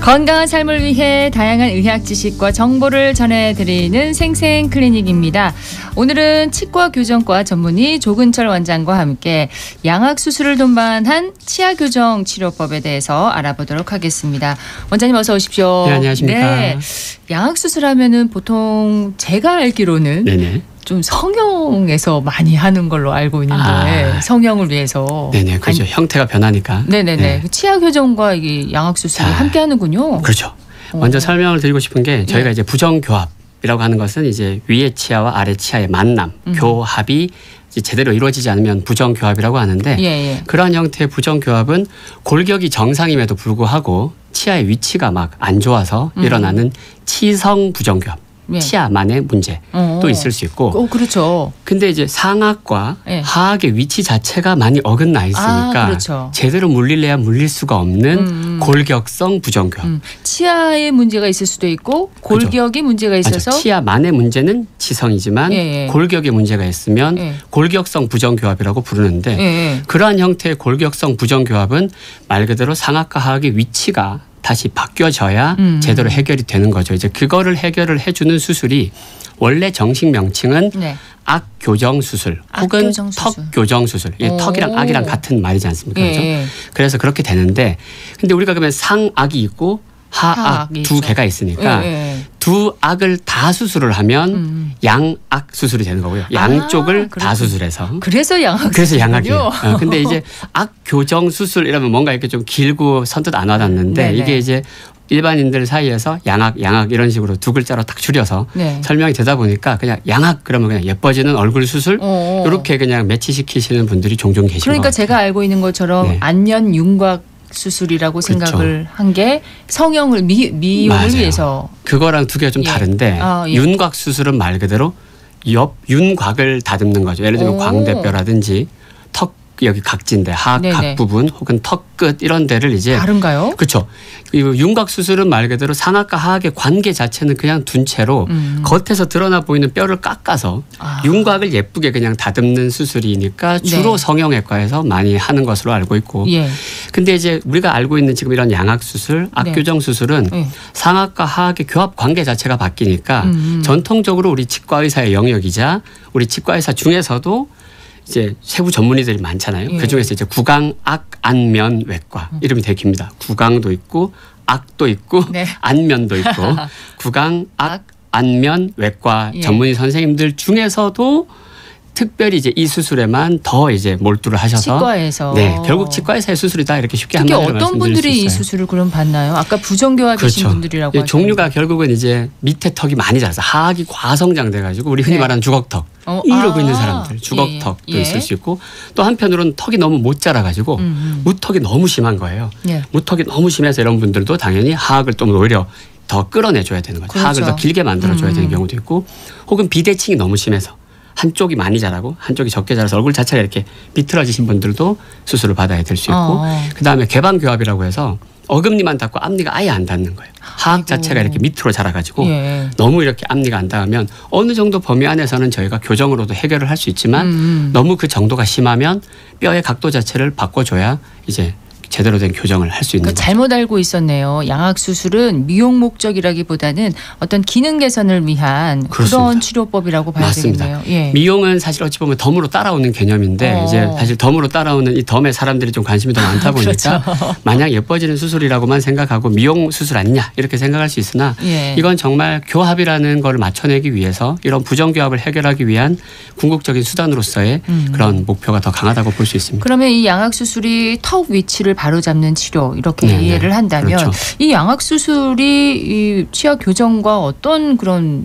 건강한 삶을 위해 다양한 의학 지식과 정보를 전해드리는 생생클리닉입니다. 오늘은 치과교정과 전문의 조근철 원장과 함께 양악수술을 동반한 치아교정 치료법에 대해서 알아보도록 하겠습니다. 원장님 어서 오십시오. 네, 안녕하십니까. 네, 양악수술하면은 보통 제가 알기로는 네네. 좀 성형에서 많이 하는 걸로 알고 있는데 성형을 위해서. 네네, 그렇죠. 형태가 변하니까. 네네네. 네. 치아 교정과 이 양악 수술이 함께 하는군요. 그렇죠. 먼저 설명을 드리고 싶은 게 저희가 이제 부정교합이라고 하는 것은 이제 위의 치아와 아래 치아의 만남, 교합이 이제 제대로 이루어지지 않으면 부정교합이라고 하는데 그러한 형태의 부정교합은 골격이 정상임에도 불구하고 치아의 위치가 막 안 좋아서 일어나는 치성 부정교합. 치아만의 문제도 있을 수 있고. 그렇죠. 근데 이제 상악과 하악의 위치 자체가 많이 어긋나 있으니까 그렇죠. 제대로 물릴래야 물릴 수가 없는 골격성 부정교합. 치아에 문제가 있을 수도 있고 골격이 그렇죠. 문제가 있어서. 맞아. 치아만의 문제는 치성이지만 골격에 문제가 있으면 골격성 부정교합이라고 부르는데 그러한 형태의 골격성 부정교합은 말 그대로 상악과 하악의 위치가 다시 바뀌어져야 제대로 해결이 되는 거죠. 이제 그거를 해결을 해주는 수술이 원래 정식 명칭은 악교정 수술 혹은 턱교정 수술. 이게 턱이랑 악이랑 같은 말이지 않습니까? 그렇죠? 그래서 그렇게 되는데 근데 우리가 그러면 상악이 있고 하악 두 개가 있으니까 두 악을 다 수술을 하면 양악 수술이 되는 거고요. 양쪽을 다 수술해서. 그래서 양악. 그래서 양악이에요. 근데 이제 악 교정 수술 이러면 뭔가 이렇게 좀 길고 선뜻 안 와닿는데 이게 이제 일반인들 사이에서 양악 이런 식으로 두 글자로 딱 줄여서 설명이 되다 보니까 그냥 양악 그러면 그냥 예뻐지는 얼굴 수술 이렇게 그냥 매치시키시는 분들이 종종 계시고. 그러니까 제가 알고 있는 것처럼 안면 윤곽 수술이라고 생각을 한 게 성형을 미용을 위해서. 그거랑 두 개가 좀 다른데 윤곽 수술은 말 그대로 옆 윤곽을 다듬는 거죠. 예를 들면 광대뼈라든지 턱 여기 각진대 하악 각 부분 혹은 턱 끝 이런 데를 이제. 다른가요? 그렇죠. 윤곽 수술은 말 그대로 상악과 하악의 관계 자체는 그냥 둔 채로 겉에서 드러나 보이는 뼈를 깎아서 윤곽을 예쁘게 그냥 다듬는 수술이니까 주로 성형외과에서 많이 하는 것으로 알고 있고. 근데 이제 우리가 알고 있는 지금 이런 양악 수술, 악교정 수술은 상악과 하악의 교합 관계 자체가 바뀌니까 전통적으로 우리 치과 의사의 영역이자 우리 치과 의사 중에서도 이제 세부 전문의들이 많잖아요. 그중에서 이제 구강, 악, 안면, 외과 이름이 되게 깁니다. 구강도 있고 악도 있고 안면도 있고 구강, 악, 안면, 외과 전문의 선생님들 중에서도 특별히 이제 이 수술에만 더 이제 몰두를 하셔서 치과에서 결국 치과에서의 수술이다 이렇게 쉽게 한마디로 말씀드릴 수 있어요. 어떤 분들이 이 수술을 그럼 받나요? 아까 부정교합이신 분들이라고 하셨는데 종류가 결국은 이제 밑에 턱이 많이 자라서 하악이 과성장돼 가지고 우리 흔히 말하는 주걱턱 이러고 있는 사람들 주걱턱도 있을 수 있고 또 한편으로는 턱이 너무 못 자라 가지고 무턱이 너무 심한 거예요. 무턱이 너무 심해서 이런 분들도 당연히 하악을 좀 오히려 더 끌어내줘야 되는 거죠. 하악을 더 길게 만들어줘야 되는 경우도 있고 혹은 비대칭이 너무 심해서 한쪽이 많이 자라고 한쪽이 적게 자라서 얼굴 자체가 이렇게 비틀어지신 분들도 수술을 받아야 될 수 있고 그다음에 개방교합이라고 해서 어금니만 닿고 앞니가 아예 안 닿는 거예요. 하악 자체가 이렇게 밑으로 자라가지고 너무 이렇게 앞니가 안 닿으면 어느 정도 범위 안에서는 저희가 교정으로도 해결을 할 수 있지만 너무 그 정도가 심하면 뼈의 각도 자체를 바꿔줘야 이제 제대로 된 교정을 할 수 있는 거죠. 잘못 알고 있었네요. 양악 수술은 미용 목적이라기보다는 어떤 기능 개선을 위한 그런 치료법이라고 봐야 되겠네요. 미용은 사실 어찌 보면 덤으로 따라오는 개념인데 이제 사실 덤으로 따라오는 이 덤에 사람들이 좀 관심이 더 많다 보니까 마냥 예뻐지는 수술이라고만 생각하고 미용 수술 아니냐 이렇게 생각할 수 있으나 이건 정말 교합이라는 걸 맞춰내기 위해서 이런 부정교합을 해결하기 위한 궁극적인 수단으로서의 그런 목표가 더 강하다고 볼 수 있습니다. 그러면 이 양악 수술이 턱 위치를 바로잡는 치료 이렇게 이해를 한다면 이 양악 수술이 이 치아 교정과 어떤 그런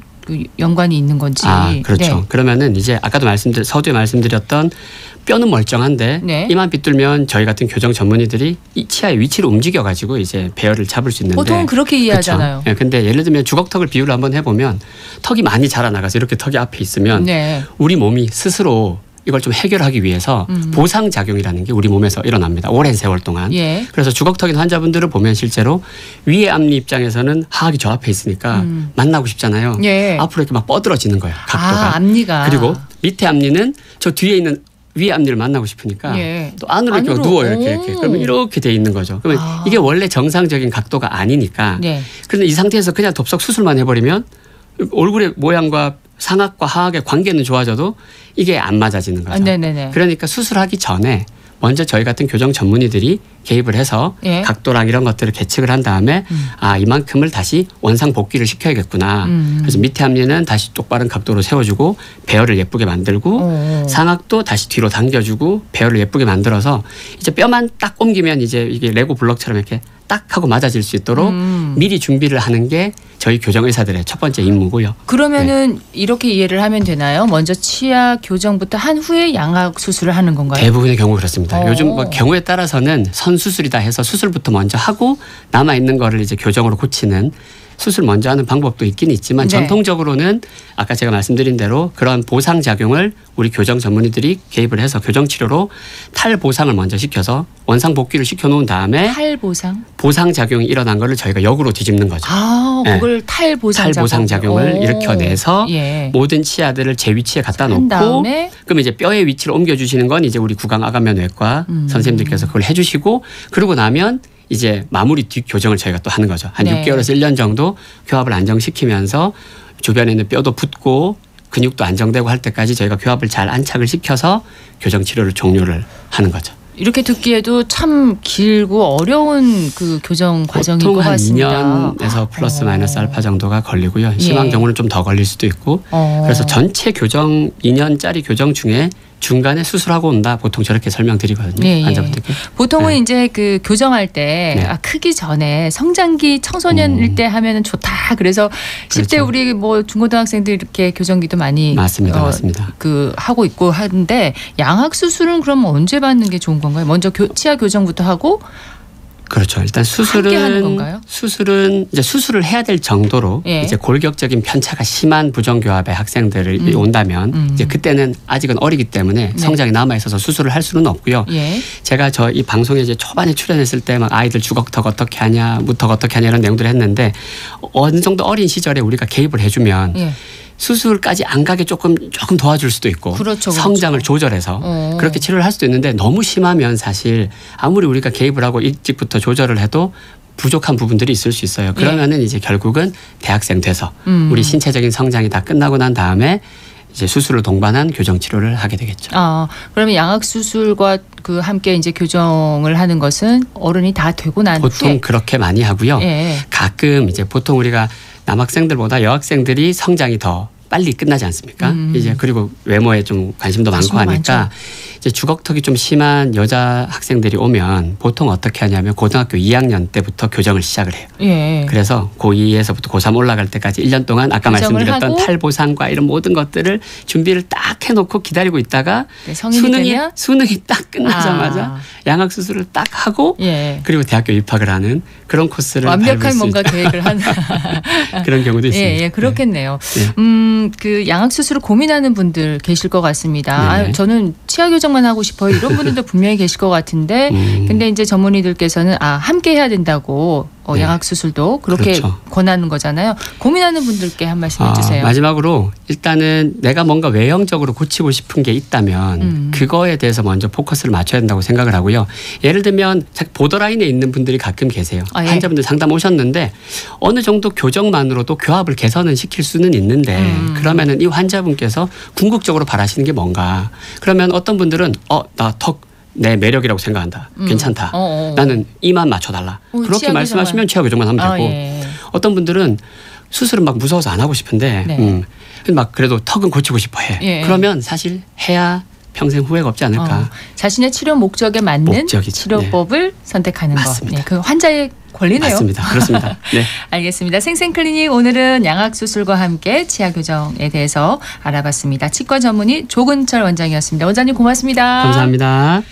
연관이 있는 건지. 그렇죠. 그러면은 이제 아까도 서두에 말씀드렸던 뼈는 멀쩡한데 이만 빗뚫면 저희 같은 교정 전문의들이 이 치아의 위치를 움직여 가지고 이제 배열을 잡을 수 있는데 보통은 그렇게 이해하잖아요. 근데 예를 들면 주걱턱을 비유를 한번 해보면 턱이 많이 자라나가서 이렇게 턱이 앞에 있으면 우리 몸이 스스로 이걸 좀 해결하기 위해서 보상작용이라는 게 우리 몸에서 일어납니다. 오랜 세월 동안. 그래서 주걱턱인 환자분들을 보면 실제로 위의 앞니 입장에서는 하악이 저 앞에 있으니까 만나고 싶잖아요. 앞으로 이렇게 막 뻗어지는 거예요. 각도가. 앞니가. 그리고 밑에 앞니는 저 뒤에 있는 위 앞니를 만나고 싶으니까 예. 또 안으로 이렇게 누워요. 이렇게. 그러면 이렇게 돼 있는 거죠. 그러면 이게 원래 정상적인 각도가 아니니까. 네. 그런데 이 상태에서 그냥 덥석 수술만 해버리면 얼굴의 모양과 상악과 하악의 관계는 좋아져도 이게 안 맞아지는 거죠. 네네네. 그러니까 수술하기 전에 먼저 저희 같은 교정 전문의들이 개입을 해서 예. 각도랑 이런 것들을 계측을 한 다음에 아 이만큼을 다시 원상 복귀를 시켜야겠구나. 그래서 밑에 앞니는 다시 똑바른 각도로 세워주고 배열을 예쁘게 만들고 상악도 다시 뒤로 당겨주고 배열을 예쁘게 만들어서 이제 뼈만 딱 옮기면 이제 이게 레고 블럭처럼 이렇게 딱 하고 맞아질 수 있도록 미리 준비를 하는 게 저희 교정 의사들의 첫 번째 임무고요. 그러면은 이렇게 이해를 하면 되나요? 먼저 치아 교정부터 한 후에 양악 수술을 하는 건가요? 대부분의 경우 그렇습니다. 요즘 뭐 경우에 따라서는 선수술이다 해서 수술부터 먼저 하고 남아 있는 거를 이제 교정으로 고치는 수술 먼저 하는 방법도 있긴 있지만 네. 전통적으로는 아까 제가 말씀드린 대로 그런 보상 작용을 우리 교정 전문의들이 개입을 해서 교정 치료로 탈보상을 먼저 시켜서 원상 복귀를 시켜놓은 다음에 탈보상? 보상 작용이 일어난 거를 저희가 역으로 뒤집는 거죠. 아, 그걸 탈보상 작용을 일으켜내서 예. 모든 치아들을 제 위치에 갖다 놓고 다음에 그럼 이제 뼈의 위치를 옮겨주시는 건 이제 우리 구강 아가면외과 선생님들께서 그걸 해주시고 그러고 나면 이제 마무리 뒷 교정을 저희가 또 하는 거죠. 한 네. 6개월에서 1년 정도 교합을 안정시키면서 주변에 있는 뼈도 붙고 근육도 안정되고 할 때까지 저희가 교합을 잘 안착을 시켜서 교정 치료를 종료를 하는 거죠. 이렇게 듣기에도 참 길고 어려운 그 교정 과정인 것 보통 한 같습니다. 2년에서 플러스 마이너스 알파 정도가 걸리고요. 심한 예. 경우는 좀 더 걸릴 수도 있고 그래서 전체 교정 2년짜리 교정 중에 중간에 수술하고 온다 보통 저렇게 설명드리거든요. 예, 예. 환자분들께. 보통은 네. 이제 그 교정할 때 네. 크기 전에 성장기 청소년일 때 하면은 좋다. 그래서 10대 그렇죠. 우리 뭐 중고등학생들 이렇게 교정기도 많이 맞습니다. 맞습니다. 그 하고 있고 하는데 양악 수술은 그럼 언제 받는 게 좋은 건가요? 먼저 치아 교정부터 하고 그렇죠. 일단 함께 하는 건가요? 수술은 이제 수술을 해야 될 정도로 예. 이제 골격적인 편차가 심한 부정교합의 학생들이 온다면 이제 그때는 아직은 어리기 때문에 성장이 남아 있어서 수술을 할 수는 없고요. 예. 제가 저 이 방송에 이제 초반에 출연했을 때 막 아이들 주걱턱 어떻게 하냐, 무턱 어떻게 하냐 이런 내용들을 했는데 어느 정도 어린 시절에 우리가 개입을 해주면. 예. 수술까지 안 가게 조금 도와줄 수도 있고 그렇죠, 성장을 조절해서 그렇게 치료를 할 수도 있는데 너무 심하면 사실 아무리 우리가 개입을 하고 일찍부터 조절을 해도 부족한 부분들이 있을 수 있어요. 그러면은 이제 결국은 대학생 돼서 우리 신체적인 성장이 다 끝나고 난 다음에 이제 수술을 동반한 교정 치료를 하게 되겠죠. 그러면 양악 수술과 그 함께 이제 교정을 하는 것은 어른이 다 되고 난 보통 후에 그렇게 많이 하고요. 예. 가끔 이제 보통 우리가 남학생들보다 여학생들이 성장이 더 빨리 끝나지 않습니까? 이제 그리고 외모에 좀 관심도 많고 하니까 많죠. 이제 주걱턱이 좀 심한 여자 학생들이 오면 보통 어떻게 하냐면 고등학교 2학년 때부터 교정을 시작을 해요. 예. 그래서 고2에서부터 고3 올라갈 때까지 1년 동안 아까 말씀드렸던 하고 탈보상과 이런 모든 것들을 준비를 딱 해놓고 기다리고 있다가 네, 성인이 되면 수능이 딱 끝나자마자 양악 수술을 딱 하고 예. 그리고 대학교 입학을 하는 그런 코스를 완벽한 뭔가 계획을 하는 그런 경우도 있습니다. 예, 그렇겠네요. 네. 그 양악 수술을 고민하는 분들 계실 것 같습니다. 네. 저는 치아 교정만 하고 싶어요. 이런 분들도 분명히 계실 것 같은데, 근데 이제 전문의들께서는 함께 해야 된다고 네. 양악 수술도 그렇게 그렇죠. 권하는 거잖아요. 고민하는 분들께 한 말씀 해주세요. 마지막으로 일단은 내가 뭔가 외형적으로 고치고 싶은 게 있다면 그거에 대해서 먼저 포커스를 맞춰야 된다고 생각을 하고요. 예를 들면 보더라인에 있는 분들이 가끔 계세요. 예. 환자분들 상담 오셨는데 어느 정도 교정만으로도 교합을 개선은 시킬 수는 있는데 그러면은 이 환자분께서 궁극적으로 바라시는 게 뭔가. 그러면 어떤 분들은 나 턱 내 매력이라고 생각한다. 괜찮다. 나는 이만 맞춰달라. 그렇게 말씀하시면 치아 교정만 하면 되고 예. 어떤 분들은 수술은 막 무서워서 안 하고 싶은데 네. 막 그래도 턱은 고치고 싶어 해. 예. 그러면 사실 해야 평생 후회가 없지 않을까. 자신의 치료 목적에 맞는 목적이죠. 치료법을 선택하는 맞습니다. 것. 네, 그 환자의 권리네요. 맞습니다. 그렇습니다. 네. 알겠습니다. 생생클리닉 오늘은 양악 수술과 함께 치아 교정에 대해서 알아봤습니다. 치과 전문의 조근철 원장이었습니다. 원장님 고맙습니다. 감사합니다.